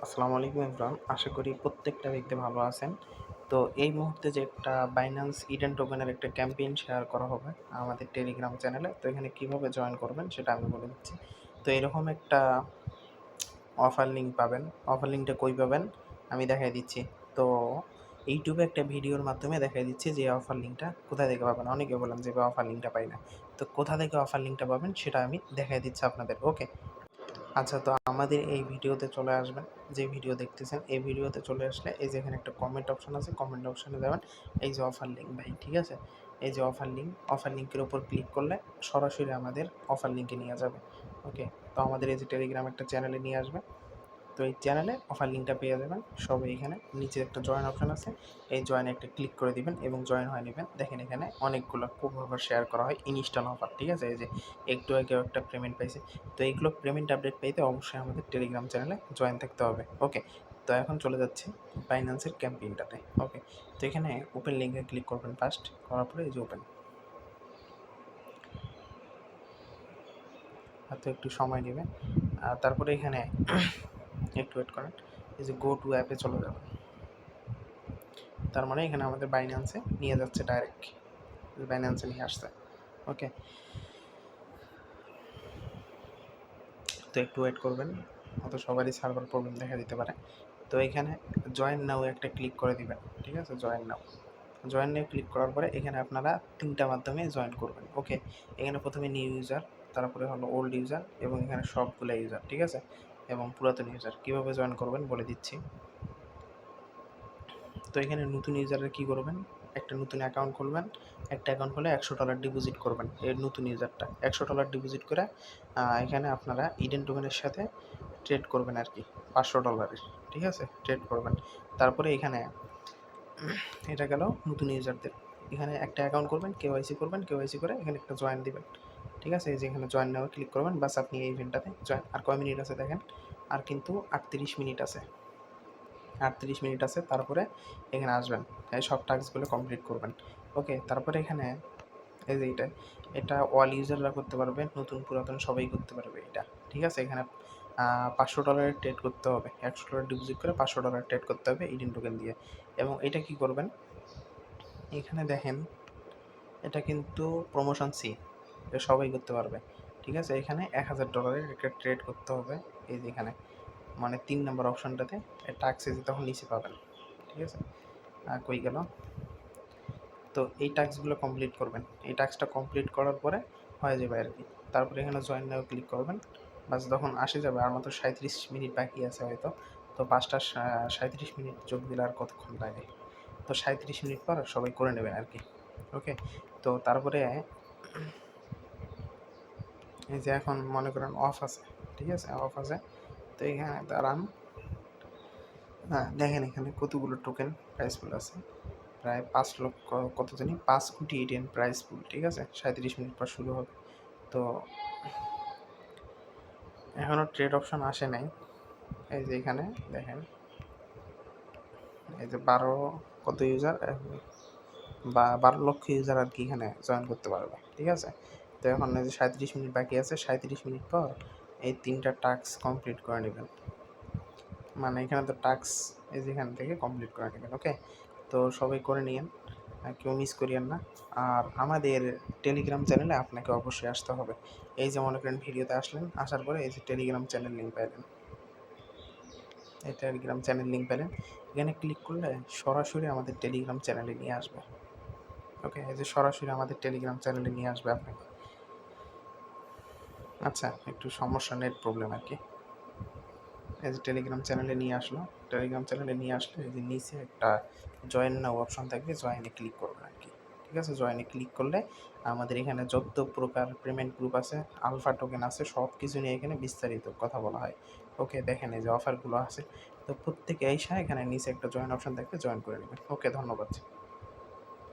আসসালামু আলাইকুম এভরিওয়ান। আশা করি প্রত্যেকটা ব্যক্তি ভালো আছেন। তো এই মুহূর্তে যে একটা বাইন্যান্স ইডেন টোকেনের একটা ক্যাম্পেইন শেয়ার করা হবে আমাদের টেলিগ্রাম চ্যানেলে। তো এখানে কিভাবে জয়েন করবেন সেটা আমি বলে দিচ্ছি। তো এরকম একটা অফার লিঙ্ক পাবেন। অফার লিঙ্কটা কই পাবেন? আমি দেখাই দিচ্ছি। তো ইউটিউবে একটা ভিডিওর মাধ্যমে দেখাই দিচ্ছি যে অফার লিঙ্কটা কোথা থেকে পাবেন। অনেকে বললাম যে অফার লিঙ্কটা পাই না। তো কোথা থেকে অফার লিঙ্কটা পাবেন সেটা আমি দেখাই দিচ্ছি আপনাদের। ওকে? আচ্ছা, তো আমাদের এই ভিডিওতে চলে আসবেন। যে ভিডিও দেখতেছেন এই ভিডিওতে চলে আসলে এই যে এখানে একটা কমেন্ট অপশন আছে, কমেন্ট অপশনে যাবেন। এই যে অফার লিঙ্ক ভাই, ঠিক আছে? এই যে অফার লিঙ্কের উপর ক্লিক করলে সরাসরি আমাদের অফার লিঙ্কে নিয়ে যাবে। ওকে? তো আমাদের এই যে টেলিগ্রাম একটা চ্যানেলে নিয়ে আসবে। তো এই চ্যানেলে অফার লিঙ্কটা পেয়ে যাবেন সবাই। এখানে নিচে একটা জয়েন অপশন আছে, এই জয়েনে একটা ক্লিক করে দিবেন এবং জয়েন হয়ে নেবেন। দেখেন এখানে অনেকগুলো খুব অফার শেয়ার করা হয়, ইনস্ট্যান্ট অফার, ঠিক আছে? এই যে একটু আগেও একটা পেমেন্ট পাইছে। তো এইগুলো পেমেন্ট আপডেট পেতে অবশ্যই আমাদের টেলিগ্রাম চ্যানেলে জয়েন থাকতে হবে। ওকে? তো এখন চলে যাচ্ছি বাইন্যান্সের ক্যাম্পেইনটাতে। ওকে? তো এখানে ওপেন লিঙ্কে ক্লিক করবেন ফার্স্ট, করার পরে এই যে ওপেন। হয়তো একটু সময় নেবে। তারপরে এখানে একটু ওয়েট করেন। এই যে গো টু অ্যাপে চলে যাবেন। তার মানে এখানে আমাদের বাইন্যান্সে নিয়ে যাচ্ছে ডাইরেক্ট, বাইন্যান্সে নিয়ে আসছে। ওকে? তো একটু ওয়েট করবেন, হয়তো সবারই সার্ভার প্রবলেম দেখা দিতে পারে। তো এখানে জয়েন নাও একটা ক্লিক করে দিবেন, ঠিক আছে? জয়েন নাও ক্লিক করার পরে এখানে আপনারা তিনটা মাধ্যমে জয়েন করবেন। ওকে? এখানে প্রথমে নিউ ইউজার, তারপরে হলো ওল্ড ইউজার এবং এখানে সবগুলো ইউজার, ঠিক আছে? এবং পুরাতন ইউজার কীভাবে জয়েন করবেন বলে দিচ্ছি। তো এখানে নতুন ইউজাররা কী করবেন? একটা নতুন অ্যাকাউন্ট খুলবেন। একটা অ্যাকাউন্ট খুলে $100 ডিপোজিট করবেন। এর নতুন ইউজারটা $100 ডিপোজিট করে এখানে আপনারা ইডেন টোকেনের সাথে ট্রেড করবেন আর কি, $500, ঠিক আছে? ট্রেড করবেন। তারপরে এখানে এটা গেল নতুন ইউজারদের। এখানে একটা অ্যাকাউন্ট করবেন, কেওয়াইসি করবেন, কেওয়াইসি করে এখানে একটা জয়েন দিবেন, ঠিক আছে? এই যে এখানে জয়েন নাও ক্লিক করবেন, বাস আপনি এই ইভেন্টটাতে জয়েন। আর কয় মিনিট আছে দেখেন? আর কিন্তু 38 মিনিট আছে। 38 মিনিট আছে। তারপরে এখানে আসবেন, এই সব টাস্কগুলো কমপ্লিট করবেন। ওকে? তারপরে এখানে এই যে এটা অল ইউজাররা করতে পারবে, নতুন পুরাতন সবাই করতে পারবে এটা, ঠিক আছে? এখানে $500 ট্রেড করতে হবে। $100 ডিপোজিট করে $500 ট্রেড করতে হবে ইডেন টোকেন দিয়ে। এবং এটা কি করবেন? এখানে দেখেন এটা কিন্তু প্রমোশন সি, এটা সবাই করতে পারবে, ঠিক আছে? এখানে $1000 একটা ট্রেড করতে হবে। এই যে এখানে মানে 3 নম্বর অপশনটাতে টাস্ক এসে তখন নিচে পাবেন, ঠিক আছে? কই গেল? তো এই টাস্কগুলো কমপ্লিট করবেন। এই টাস্কটা কমপ্লিট করার পরে হয়ে যাবে আর কি। তারপরে এখানে জয়েন নাও ক্লিক করবেন। বাস যখন আসে যাবে, আর মাত্র 37 মিনিট বাকি আছে হয়তো। তো 5টা 37 মিনিট যোগ দিলে আর কতক্ষণ লাগে? তো 37 মিনিট পর সবাই করে নেবেন আর কি। ওকে? তো তারপরে এই যে এখন মনে করেন অফ আছে, ঠিক আছে? অফ আছে। তো এখানে দাঁড়ান। দেখেন এখানে কতগুলো টোকেন প্রাইস পুল আছে। প্রায় 5 লক্ষ, কত জানি 5 কোটি ইডেন প্রাইস পুল, ঠিক আছে? 37 মিনিট পর শুরু হবে। তো এখনও ট্রেড অপশন আসে নাই। এই যে এখানে দেখেন, এই যে 12 কত ইউজার, বা 12 লক্ষ ইউজার আর কি এখানে জয়েন করতে পারবে, ঠিক আছে? তো এখন এই যে 37 মিনিট বাকি আছে, 37 মিনিট পর এই 3টা টাস্ক কমপ্লিট করে নেবেন। মানে এখানে তো টাস্ক এই যে এখান থেকে কমপ্লিট করে নেবেন। ওকে? তো সবাই করে নিয়েন, কেউ মিস করিয়েন না। আর আমাদের টেলিগ্রাম চ্যানেলে আপনাকে অবশ্যই আসতে হবে। এই যে মনে করেন ভিডিওতে আসলেন, আসার পরে এই যে টেলিগ্রাম চ্যানেল লিঙ্ক পাইলেন, এই টেলিগ্রাম চ্যানেল লিঙ্ক পেলেন। এখানে ক্লিক করলে সরাসরি আমাদের টেলিগ্রাম চ্যানেলে নিয়ে আসবে। ওকে? এই যে সরাসরি আমাদের টেলিগ্রাম চ্যানেলে নিয়ে আসবে আপনাকে। আচ্ছা, একটু সমস্যা, নেট প্রবলেম আর কি। এই যে টেলিগ্রাম চ্যানেলে নিয়ে আসলো। টেলিগ্রাম চ্যানেলে নিয়ে আসলে এই যে নিচে একটা জয়েন নাও অপশন থাকবে, জয়েনে ক্লিক করবেন আর কি, ঠিক আছে? জয়েনে ক্লিক করলে আমাদের এখানে যত প্রকার পেমেন্ট গ্রুপ আছে, আলফা টোকেন আছে, সব কিছু নিয়ে এখানে বিস্তারিত কথা বলা হয়। ওকে? দেখেন এই যে অফারগুলো আছে। তো প্রত্যেকে এসে এখানে নিচে একটা জয়েন অপশন থাকবে, জয়েন করে নেবেন। ওকে? ধন্যবাদ।